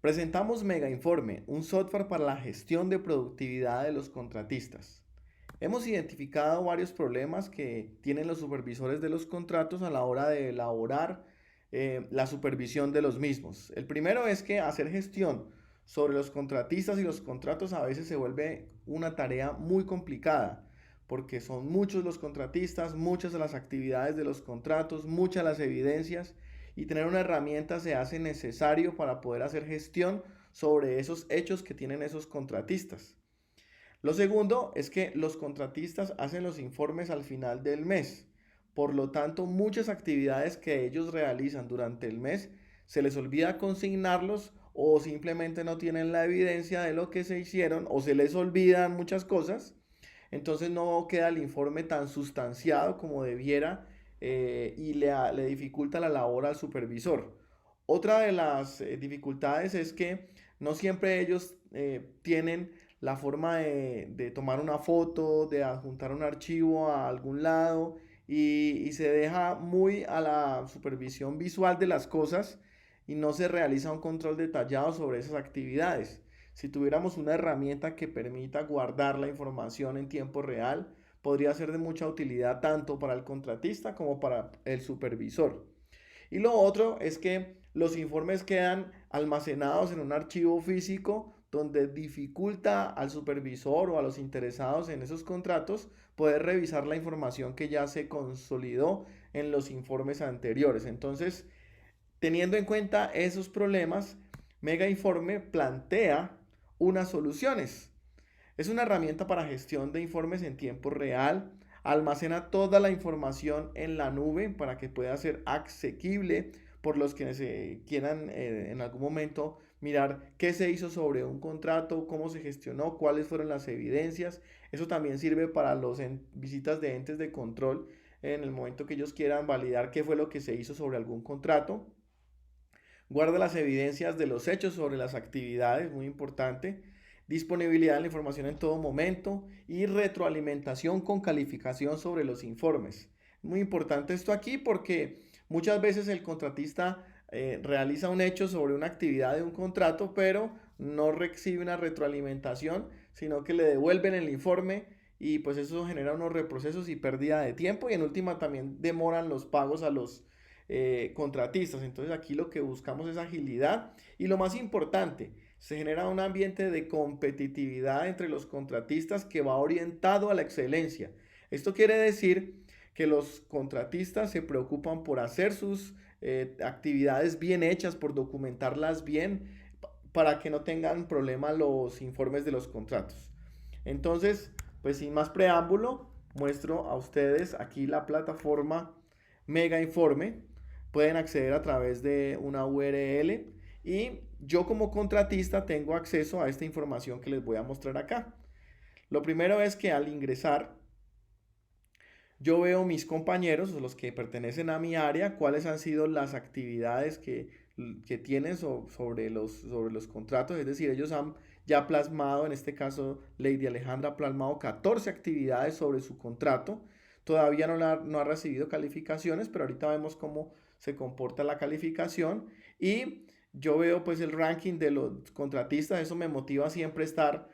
Presentamos Mega Informe, un software para la gestión de productividad de los contratistas. Hemos identificado varios problemas que tienen los supervisores de los contratos a la hora de elaborar la supervisión de los mismos. El primero es que hacer gestión sobre los contratistas y los contratos a veces se vuelve una tarea muy complicada porque son muchos los contratistas, muchas las actividades de los contratos, muchas las evidencias y tener una herramienta se hace necesario para poder hacer gestión sobre esos hechos que tienen esos contratistas. Lo segundo es que los contratistas hacen los informes al final del mes. Por lo tanto, muchas actividades que ellos realizan durante el mes se les olvida consignarlos o simplemente no tienen la evidencia de lo que se hicieron o se les olvidan muchas cosas. Entonces no queda el informe tan sustanciado como debiera y le dificulta la labor al supervisor. Otra de las dificultades es que no siempre ellos tienen la forma de tomar una foto, de adjuntar un archivo a algún lado y se deja muy a la supervisión visual de las cosas y no se realiza un control detallado sobre esas actividades. Si tuviéramos una herramienta que permita guardar la información en tiempo real, podría ser de mucha utilidad tanto para el contratista como para el supervisor. Y lo otro es que los informes quedan almacenados en un archivo físico donde dificulta al supervisor o a los interesados en esos contratos poder revisar la información que ya se consolidó en los informes anteriores. Entonces, teniendo en cuenta esos problemas, Mega Informe plantea unas soluciones. Es una herramienta para gestión de informes en tiempo real. Almacena toda la información en la nube para que pueda ser asequible por los que quieran en algún momento mirar qué se hizo sobre un contrato, cómo se gestionó, cuáles fueron las evidencias. Eso también sirve para las visitas de entes de control en el momento que ellos quieran validar qué fue lo que se hizo sobre algún contrato. Guarda las evidencias de los hechos sobre las actividades, muy importante. Disponibilidad de la información en todo momento y retroalimentación con calificación sobre los informes. Muy importante esto aquí porque muchas veces el contratista realiza un hecho sobre una actividad de un contrato, pero no recibe una retroalimentación, sino que le devuelven el informe y pues eso genera unos reprocesos y pérdida de tiempo y en última también demoran los pagos a los contratistas. Entonces aquí lo que buscamos es agilidad y lo más importante, se genera un ambiente de competitividad entre los contratistas que va orientado a la excelencia. Esto quiere decir que los contratistas se preocupan por hacer sus actividades bien hechas, por documentarlas bien, para que no tengan problema los informes de los contratos. Entonces, pues sin más preámbulo, muestro a ustedes aquí la plataforma Mega Informe. Pueden acceder a través de una URL y yo como contratista tengo acceso a esta información que les voy a mostrar acá. Lo primero es que al ingresar yo veo mis compañeros, los que pertenecen a mi área, cuáles han sido las actividades que tienen sobre los contratos. Es decir, ellos han ya plasmado, en este caso Lady Alejandra ha plasmado 14 actividades sobre su contrato. Todavía no ha recibido calificaciones, pero ahorita vemos cómo se comporta la calificación. Y yo veo pues el ranking de los contratistas. Eso me motiva siempre a estar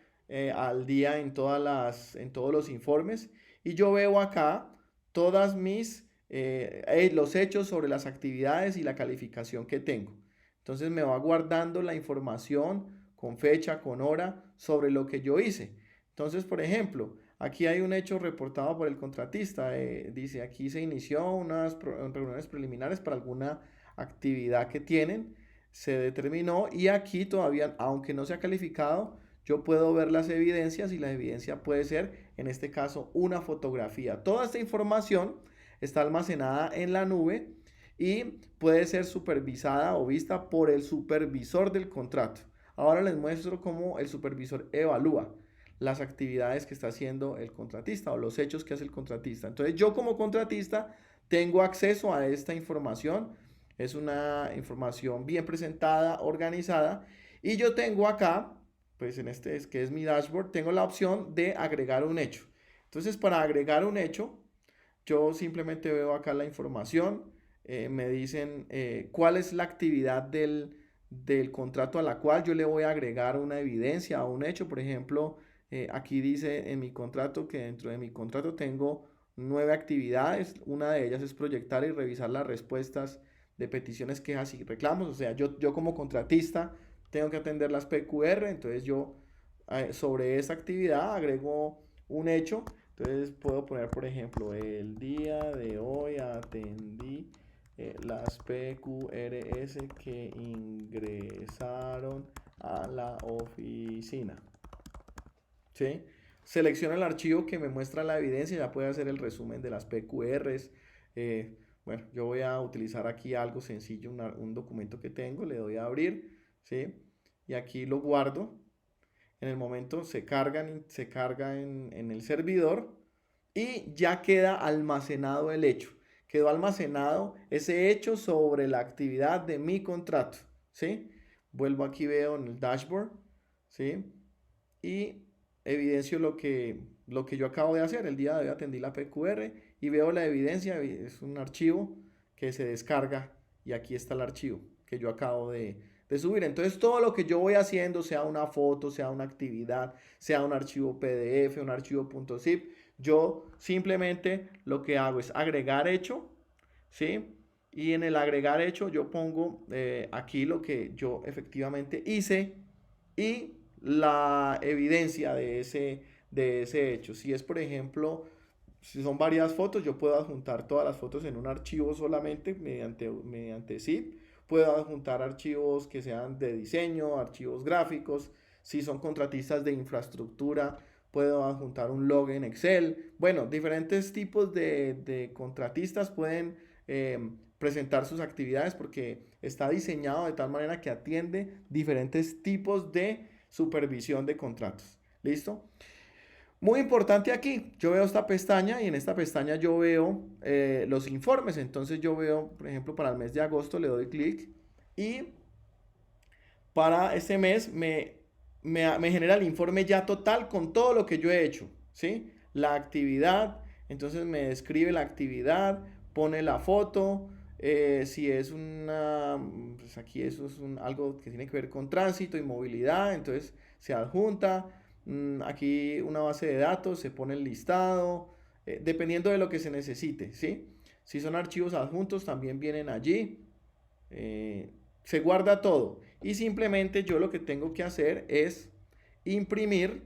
al día en todos los informes. Y yo veo acá todas los hechos sobre las actividades y la calificación que tengo. Entonces me va guardando la información con fecha, con hora sobre lo que yo hice. Entonces, por ejemplo, aquí hay un hecho reportado por el contratista. Dice, aquí se inició unas reuniones preliminares para alguna actividad que tienen. Se determinó y aquí todavía, aunque no se ha calificado, yo puedo ver las evidencias y la evidencia puede ser, en este caso, una fotografía. Toda esta información está almacenada en la nube y puede ser supervisada o vista por el supervisor del contrato. Ahora les muestro cómo el supervisor evalúa las actividades que está haciendo el contratista o los hechos que hace el contratista. Entonces yo como contratista tengo acceso a esta información. Es una información bien presentada, organizada y yo tengo acá pues en este que es mi dashboard, tengo la opción de agregar un hecho. Entonces, para agregar un hecho, yo simplemente veo acá la información, me dicen cuál es la actividad del contrato a la cual yo le voy a agregar una evidencia o un hecho. Por ejemplo, aquí dice en mi contrato que dentro de mi contrato tengo 9 actividades. Una de ellas es proyectar y revisar las respuestas de peticiones, quejas y reclamos. O sea, yo como contratista tengo que atender las PQR, entonces yo sobre esa actividad agrego un hecho. Entonces puedo poner, por ejemplo, el día de hoy atendí las PQRS que ingresaron a la oficina. ¿Sí? Selecciono el archivo que me muestra la evidencia, ya puede hacer el resumen de las PQRs. Bueno, yo voy a utilizar aquí algo sencillo, un documento que tengo, le doy a abrir, ¿sí? Y aquí lo guardo. En el momento se carga en el servidor y ya queda almacenado el hecho. Quedó almacenado ese hecho sobre la actividad de mi contrato, ¿sí? Vuelvo aquí, veo en el dashboard, ¿sí? Y evidencio lo que yo acabo de hacer. El día de hoy atendí la PQR y veo la evidencia. Es un archivo que se descarga y aquí está el archivo que yo acabo de subir. Entonces todo lo que yo voy haciendo, sea una foto, sea una actividad, sea un archivo PDF, un archivo .zip, yo simplemente lo que hago es agregar hecho, ¿sí? Y en el agregar hecho yo pongo aquí lo que yo efectivamente hice y la evidencia de ese hecho. Si es, por ejemplo, si son varias fotos, yo puedo adjuntar todas las fotos en un archivo solamente mediante zip. Puedo adjuntar archivos que sean de diseño, archivos gráficos. Si son contratistas de infraestructura, puedo adjuntar un log en Excel. Bueno, diferentes tipos de contratistas pueden presentar sus actividades porque está diseñado de tal manera que atiende diferentes tipos de supervisión de contratos. ¿Listo? Muy importante aquí, yo veo esta pestaña y en esta pestaña yo veo los informes. Entonces yo veo, por ejemplo, para el mes de agosto le doy clic y para este mes me genera el informe ya total con todo lo que yo he hecho, ¿sí? La actividad, entonces me describe la actividad, pone la foto, si es pues aquí eso es algo que tiene que ver con tránsito y movilidad, entonces se adjunta, aquí una base de datos, se pone el listado, dependiendo de lo que se necesite, ¿sí? Si son archivos adjuntos también vienen allí, se guarda todo y simplemente yo lo que tengo que hacer es imprimir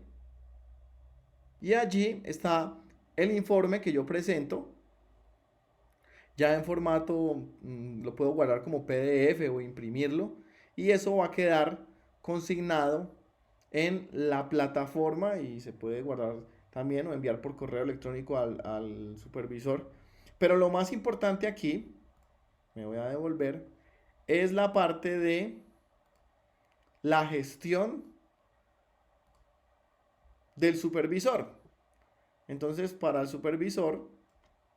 y allí está el informe que yo presento ya en formato, lo puedo guardar como PDF o imprimirlo y eso va a quedar consignado en la plataforma y se puede guardar también o enviar por correo electrónico al supervisor. Pero lo más importante aquí, me voy a devolver, es la parte de la gestión del supervisor. Entonces, para el supervisor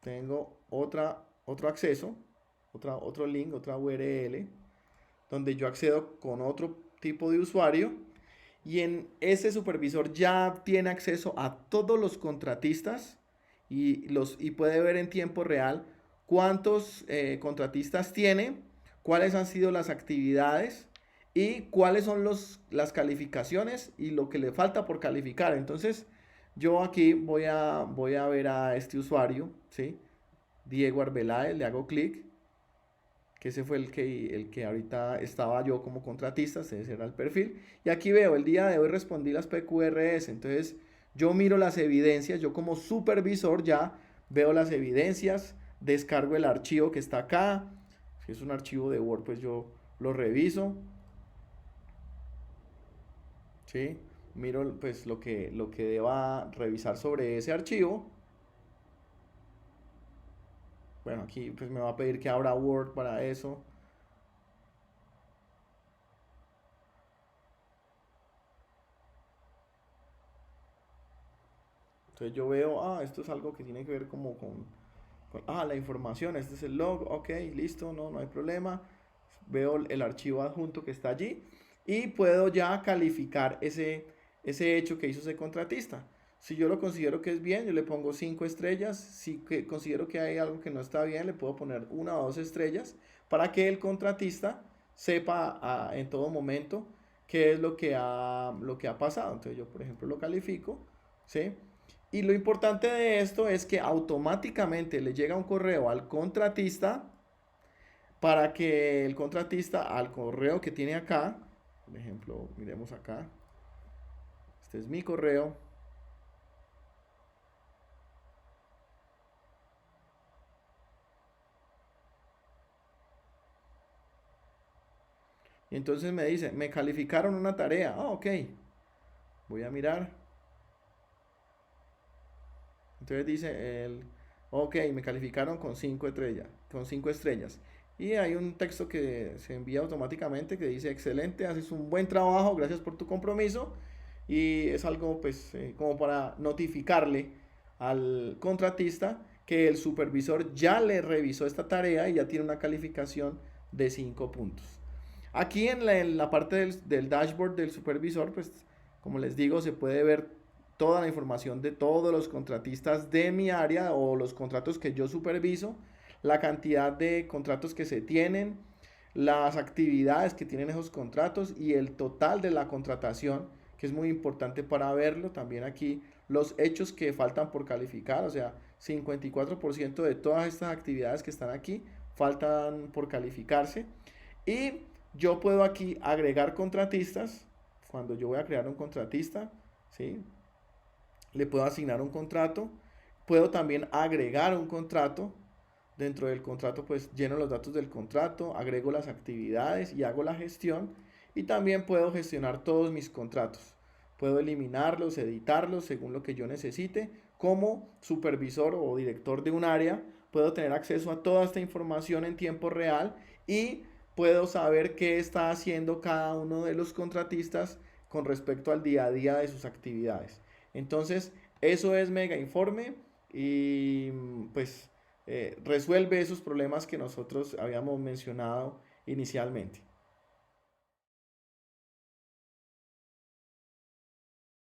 tengo otro acceso, otro link, otra URL, donde yo accedo con otro tipo de usuario y en ese supervisor ya tiene acceso a todos los contratistas y puede ver en tiempo real cuántos contratistas tiene, cuáles han sido las actividades y cuáles son las calificaciones y lo que le falta por calificar. Entonces, yo aquí voy a ver a este usuario, ¿sí? Diego Arbeláez, le hago clic, que ese fue el que ahorita estaba yo como contratista, ese era el perfil. Y aquí veo, el día de hoy respondí las PQRS, entonces yo miro las evidencias, yo como supervisor ya veo las evidencias, descargo el archivo que está acá, si es un archivo de Word pues yo lo reviso, ¿sí? Miro pues lo que deba revisar sobre ese archivo. Bueno, aquí pues me va a pedir que abra Word para eso. Entonces yo veo, esto es algo que tiene que ver como con la información, este es el log, ok, listo, no hay problema. Veo el archivo adjunto que está allí y puedo ya calificar ese hecho que hizo ese contratista. Si yo lo considero que es bien, yo le pongo 5 estrellas. Si considero que hay algo que no está bien, le puedo poner 1 o 2 estrellas para que el contratista sepa en todo momento qué es lo que ha pasado. Entonces yo, por ejemplo, lo califico, ¿sí? Y lo importante de esto es que automáticamente le llega un correo al contratista para que el contratista al correo que tiene acá, por ejemplo, miremos acá, este es mi correo. Y entonces me dice, me calificaron una tarea. Ah, ok. Voy a mirar. Entonces dice ok, me calificaron con 5 estrellas, con 5 estrellas. Y hay un texto que se envía automáticamente que dice, excelente, haces un buen trabajo, gracias por tu compromiso. Y es algo pues como para notificarle al contratista que el supervisor ya le revisó esta tarea y ya tiene una calificación de 5 puntos. Aquí en la parte del dashboard del supervisor, pues como les digo, se puede ver toda la información de todos los contratistas de mi área o los contratos que yo superviso, la cantidad de contratos que se tienen, las actividades que tienen esos contratos y el total de la contratación, que es muy importante para verlo. También aquí los hechos que faltan por calificar, o sea, 54% de todas estas actividades que están aquí faltan por calificarse. Y yo puedo aquí agregar contratistas. Cuando yo voy a crear un contratista, ¿sí? Le puedo asignar un contrato. Puedo también agregar un contrato. Dentro del contrato pues lleno los datos del contrato, agrego las actividades y hago la gestión. Y también puedo gestionar todos mis contratos. Puedo eliminarlos, editarlos según lo que yo necesite. Como supervisor o director de un área, puedo tener acceso a toda esta información en tiempo real y puedo saber qué está haciendo cada uno de los contratistas con respecto al día a día de sus actividades. Entonces, eso es Mega Informe y pues resuelve esos problemas que nosotros habíamos mencionado inicialmente.